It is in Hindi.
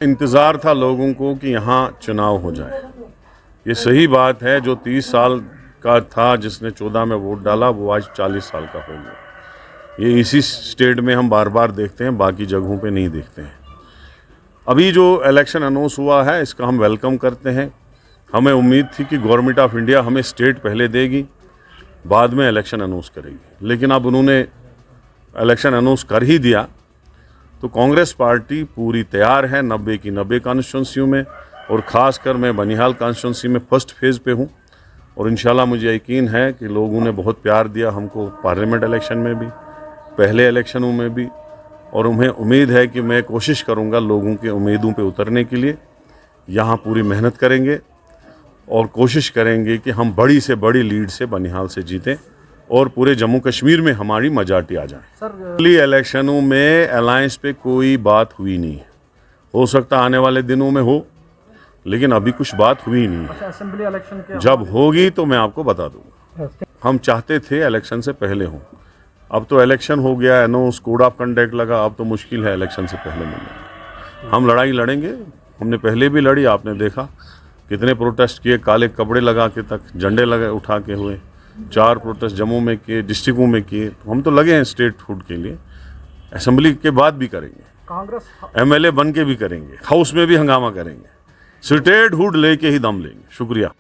इंतज़ार था लोगों को कि यहाँ चुनाव हो जाए। ये सही बात है, जो 30 साल का था जिसने 14 में वोट डाला वो आज 40 साल का हो गया। ये इसी स्टेट में हम बार बार देखते हैं, बाकी जगहों पे नहीं देखते हैं। अभी जो इलेक्शन अनाउंस हुआ है इसका हम वेलकम करते हैं। हमें उम्मीद थी कि गवर्नमेंट ऑफ इंडिया हमें स्टेट पहले देगी, बाद में इलेक्शन अनाउंस करेगी, लेकिन अब उन्होंने इलेक्शन अनाउंस कर ही दिया। तो कांग्रेस पार्टी पूरी तैयार है 90 की 90 कॉन्स्टिट्यूंसियों में, और ख़ासकर मैं बनिहाल कॉन्स्टिट्यूंसी में फर्स्ट फेज़ पे हूँ। और इंशाल्लाह मुझे यकीन है कि लोगों ने बहुत प्यार दिया हमको, पार्लियामेंट इलेक्शन में भी, पहले इलेक्शनों में भी, और उन्हें उम्मीद है कि मैं कोशिश करूँगा लोगों के उम्मीदों पे उतरने के लिए। यहाँ पूरी मेहनत करेंगे और कोशिश करेंगे कि हम बड़ी से बड़ी लीड से बनिहाल से जीतें और पूरे जम्मू कश्मीर में हमारी मजाटी आ जाए। अगली इलेक्शनों में अलायंस पे कोई बात हुई नहीं है। हो सकता आने वाले दिनों में हो, लेकिन अभी कुछ बात हुई नहीं है। असेंबली इलेक्शन के जब होगी तो मैं आपको बता दूंगा। हम चाहते थे इलेक्शन से पहले हो, अब तो इलेक्शन हो गया, अनाउंस कोड ऑफ कंडक्ट लगा, अब तो मुश्किल है इलेक्शन से पहले मिलना। हम लड़ाई लड़ेंगे, हमने पहले भी लड़ी, आपने देखा कितने प्रोटेस्ट किए, काले कपड़े लगा के तक झंडे लगे उठा के हुए। 4 प्रोटेस्ट जम्मू में किए, डिस्ट्रिक्टों में किए। तो हम तो लगे हैं स्टेट हुड के लिए। असेंबली के बाद भी करेंगे, कांग्रेस एमएलए बन के भी करेंगे, हाउस में भी हंगामा करेंगे, स्टेट हुड लेके ही दम लेंगे। शुक्रिया।